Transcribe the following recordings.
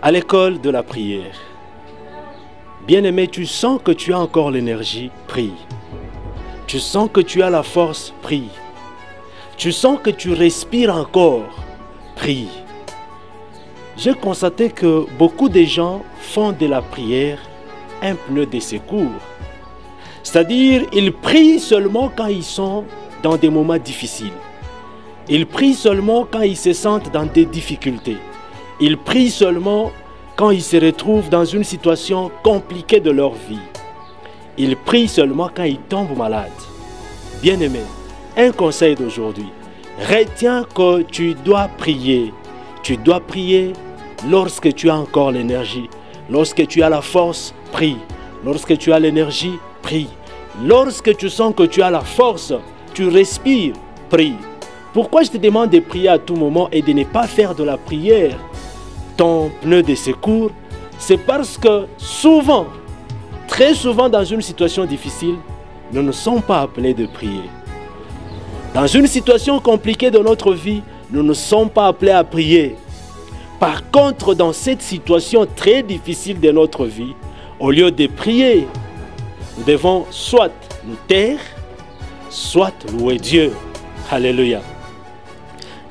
à l'école de la prière. Bien-aimé, tu sens que tu as encore l'énergie, prie. Tu sens que tu as la force, prie. Tu sens que tu respires encore, prie. J'ai constaté que beaucoup de gens font de la prière un pneu de secours. C'est-à-dire, ils prient seulement quand ils sont dans des moments difficiles. Ils prient seulement quand ils se sentent dans des difficultés. Ils prient seulement quand ils se retrouvent dans une situation compliquée de leur vie. Ils prient seulement quand ils tombent malades. Bien-aimé, un conseil d'aujourd'hui. Retiens que tu dois prier. Tu dois prier lorsque tu as encore l'énergie. Lorsque tu as la force, prie. Lorsque tu as l'énergie, prie. Lorsque tu sens que tu as la force, tu respires, prie. Pourquoi je te demande de prier à tout moment et de ne pas faire de la prière ton pneu de secours? C'est parce que souvent, très souvent dans une situation difficile, nous ne sommes pas appelés de prier. Dans une situation compliquée de notre vie, nous ne sommes pas appelés à prier. Par contre, dans cette situation très difficile de notre vie, au lieu de prier, nous devons soit nous taire, soit louer Dieu. Alléluia.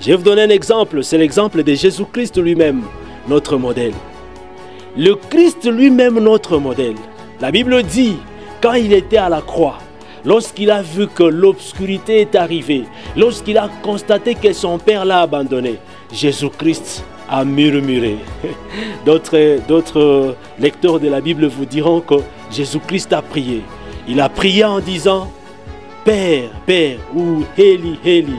Je vais vous donner un exemple, c'est l'exemple de Jésus-Christ lui-même, notre modèle. Le Christ lui-même, notre modèle. La Bible dit, quand il était à la croix, lorsqu'il a vu que l'obscurité est arrivée, lorsqu'il a constaté que son Père l'a abandonné, Jésus-Christ a murmuré. D'autres lecteurs de la Bible vous diront que Jésus-Christ a prié. Il a prié en disant, Père, Père, ou Élie, Élie,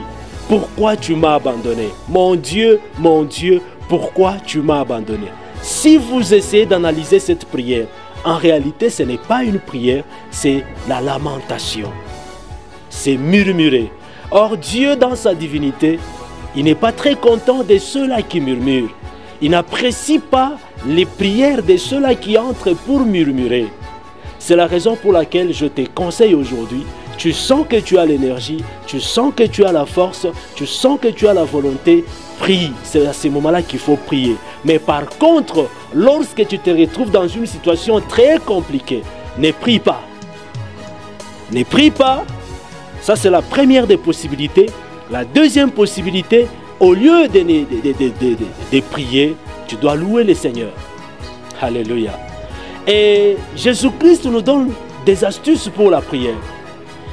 pourquoi tu m'as abandonné? Mon Dieu, pourquoi tu m'as abandonné? Si vous essayez d'analyser cette prière, en réalité, ce n'est pas une prière, c'est la lamentation. C'est murmurer. Or, Dieu, dans sa divinité, il n'est pas très content de ceux-là qui murmurent. Il n'apprécie pas les prières de ceux-là qui entrent pour murmurer. C'est la raison pour laquelle je te conseille aujourd'hui. Tu sens que tu as l'énergie, tu sens que tu as la force, tu sens que tu as la volonté, prie. C'est à ce moment-là qu'il faut prier. Mais par contre, lorsque tu te retrouves dans une situation très compliquée, ne prie pas. Ne prie pas. Ça, c'est la première des possibilités. La deuxième possibilité, au lieu de prier, tu dois louer le Seigneur. Alléluia. Et Jésus-Christ nous donne des astuces pour la prière.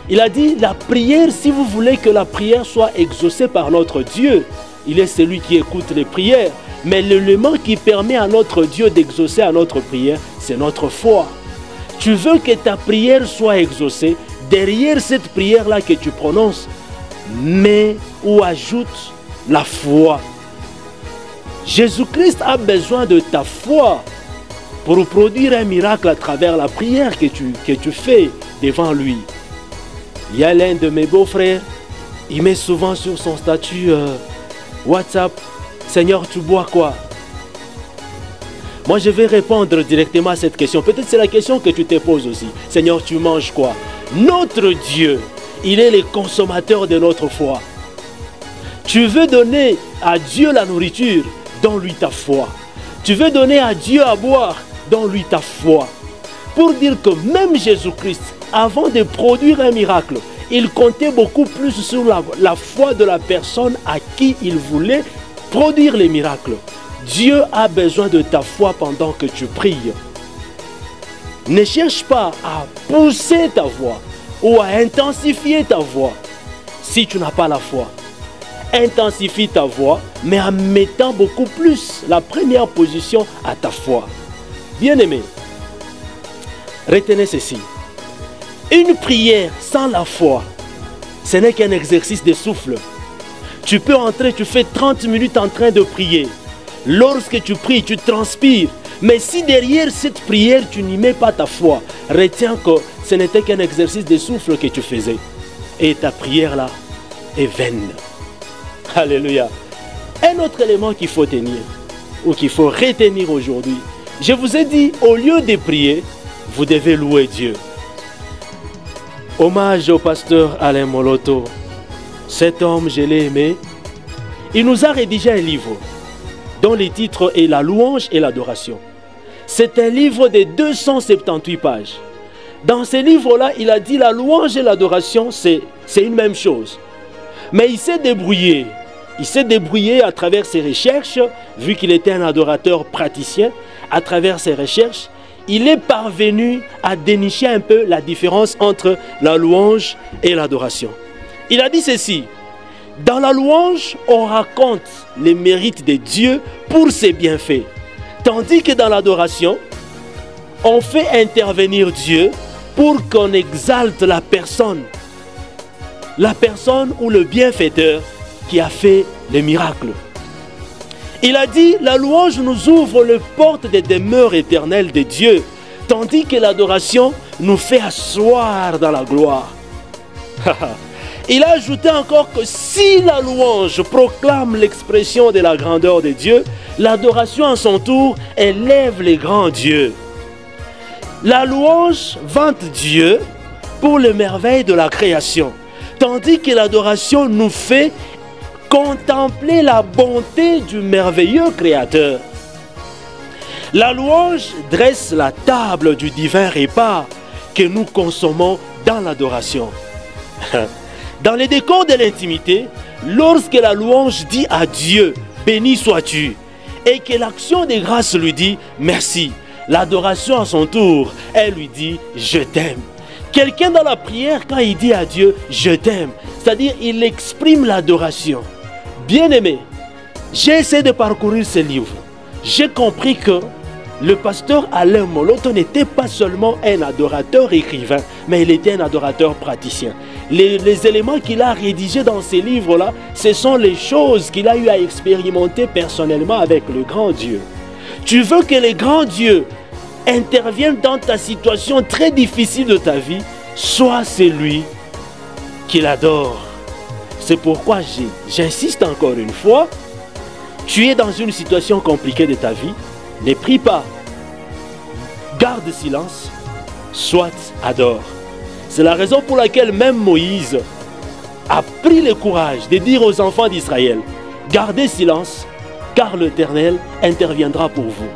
Il a dit, la prière, si vous voulez que la prière soit exaucée par notre Dieu, il est celui qui écoute les prières. Mais l'élément qui permet à notre Dieu d'exaucer à notre prière, c'est notre foi. Tu veux que ta prière soit exaucée, derrière cette prière-là que tu prononces, mets ou ajoute la foi. Jésus-Christ a besoin de ta foi pour produire un miracle à travers la prière que tu fais devant lui. Il y a l'un de mes beaux-frères, il met souvent sur son statut WhatsApp, Seigneur, tu bois quoi? Moi, je vais répondre directement à cette question. Peut-être c'est la question que tu te poses aussi. Seigneur, tu manges quoi? Notre Dieu, il est le consommateur de notre foi. Tu veux donner à Dieu la nourriture, donne-lui ta foi. Tu veux donner à Dieu à boire, donne-lui ta foi. Pour dire que même Jésus-Christ, avant de produire un miracle, il comptait beaucoup plus sur la foi de la personne à qui il voulait produire les miracles. Dieu a besoin de ta foi pendant que tu pries. Ne cherche pas à pousser ta voix ou à intensifier ta voix si tu n'as pas la foi. Intensifie ta voix, mais en mettant beaucoup plus la première position à ta foi. Bien-aimé, retenez ceci. Une prière sans la foi, ce n'est qu'un exercice de souffle. Tu peux entrer, tu fais 30 minutes en train de prier. Lorsque tu pries, tu transpires. Mais si derrière cette prière, tu n'y mets pas ta foi, retiens que ce n'était qu'un exercice de souffle que tu faisais. Et ta prière là est vaine. Alléluia. Un autre élément qu'il faut tenir, ou qu'il faut retenir aujourd'hui. Je vous ai dit, au lieu de prier, vous devez louer Dieu. Hommage au pasteur Alain Moloto. Cet homme, je l'ai aimé. Il nous a rédigé un livre. dont le titre est La louange et l'adoration. C'est un livre de 278 pages. Dans ce livre-là, il a dit la louange et l'adoration, c'est une même chose. Mais il s'est débrouillé. Il s'est débrouillé à travers ses recherches, vu qu'il était un adorateur praticien. À travers ses recherches, il est parvenu à dénicher un peu la différence entre la louange et l'adoration. Il a dit ceci: dans la louange, on raconte les mérites de Dieu pour ses bienfaits. Tandis que dans l'adoration, on fait intervenir Dieu pour qu'on exalte la personne ou le bienfaiteur qui a fait les miracles. Il a dit, la louange nous ouvre les portes des demeures éternelles de Dieu, tandis que l'adoration nous fait asseoir dans la gloire. Il a ajouté encore que si la louange proclame l'expression de la grandeur de Dieu, l'adoration à son tour élève les grands dieux. La louange vante Dieu pour les merveilles de la création, tandis que l'adoration nous fait contempler la bonté du merveilleux Créateur. La louange dresse la table du divin repas que nous consommons dans l'adoration. Dans les décors de l'intimité, lorsque la louange dit à Dieu « Béni sois-tu » et que l'action de grâce lui dit « Merci », l'adoration à son tour, elle lui dit « Je t'aime ». Quelqu'un dans la prière, quand il dit à Dieu « Je t'aime », c'est-à-dire il exprime l'adoration. Bien-aimé, j'ai essayé de parcourir ce livre. J'ai compris que le pasteur Alain Moloto n'était pas seulement un adorateur écrivain, mais il était un adorateur praticien. Les éléments qu'il a rédigés dans ces livres-là, ce sont les choses qu'il a eu à expérimenter personnellement avec le grand Dieu. Tu veux que le grand Dieu intervienne dans ta situation très difficile de ta vie, sois celui qui l'adore. C'est pourquoi j'insiste encore une fois, tu es dans une situation compliquée de ta vie, ne prie pas, garde silence, soit adore. C'est la raison pour laquelle même Moïse a pris le courage de dire aux enfants d'Israël, gardez silence, car l'Éternel interviendra pour vous.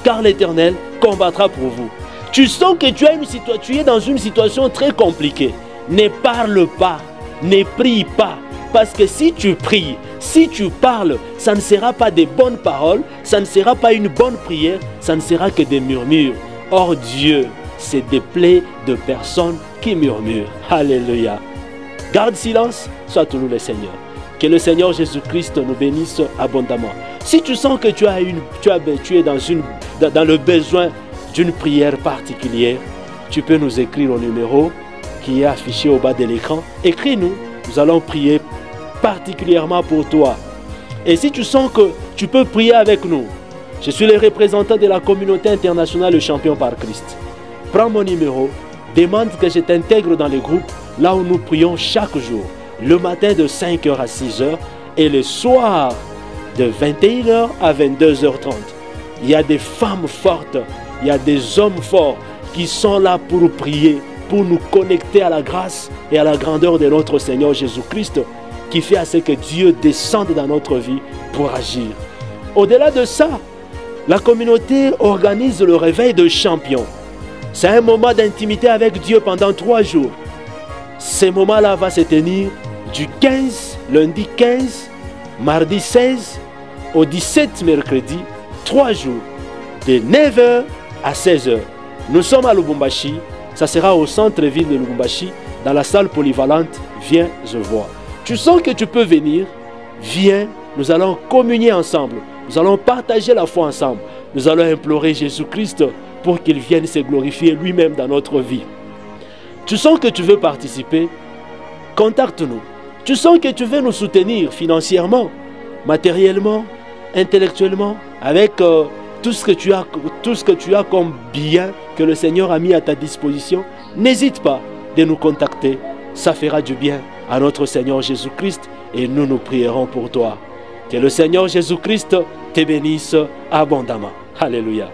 Car l'Éternel combattra pour vous. Tu sens que tu es dans une situation très compliquée. Ne parle pas, ne prie pas. Parce que si tu pries, si tu parles, ça ne sera pas des bonnes paroles, ça ne sera pas une bonne prière, ça ne sera que des murmures. Or Dieu se déplaît de personnes qui murmurent. Alléluia. Garde silence, sois toujours le Seigneur. Que le Seigneur Jésus-Christ nous bénisse abondamment. Si tu sens que tu es dans le besoin d'une prière particulière, tu peux nous écrire au numéro qui est affiché au bas de l'écran. Écris-nous, nous allons prier particulièrement pour toi. Et si tu sens que tu peux prier avec nous, je suis le représentant de la communauté internationale Le Champion par Christ. Prends mon numéro, demande que je t'intègre dans les groupes là où nous prions chaque jour, le matin de 5h à 6h et le soir de 21h à 22h30. Il y a des femmes fortes, il y a des hommes forts qui sont là pour prier, pour nous connecter à la grâce et à la grandeur de notre Seigneur Jésus-Christ, qui fait à ce que Dieu descende dans notre vie pour agir. Au-delà de ça, la communauté organise le réveil de champions. C'est un moment d'intimité avec Dieu pendant 3 jours. Ce moment-là va se tenir du 15, lundi 15, mardi 16, au 17 mercredi, 3 jours, de 9h à 16h. Nous sommes à Lubumbashi, ça sera au centre-ville de Lubumbashi, dans la salle polyvalente, viens, je vois. Tu sens que tu peux venir, viens, nous allons communier ensemble, nous allons partager la foi ensemble, nous allons implorer Jésus-Christ pour qu'il vienne se glorifier lui-même dans notre vie. Tu sens que tu veux participer, contacte-nous. Tu sens que tu veux nous soutenir financièrement, matériellement, intellectuellement, avec tout ce que tu as comme bien que le Seigneur a mis à ta disposition. N'hésite pas de nous contacter, ça fera du bien à notre Seigneur Jésus-Christ et nous prierons pour toi. Que le Seigneur Jésus-Christ te bénisse abondamment. Alléluia.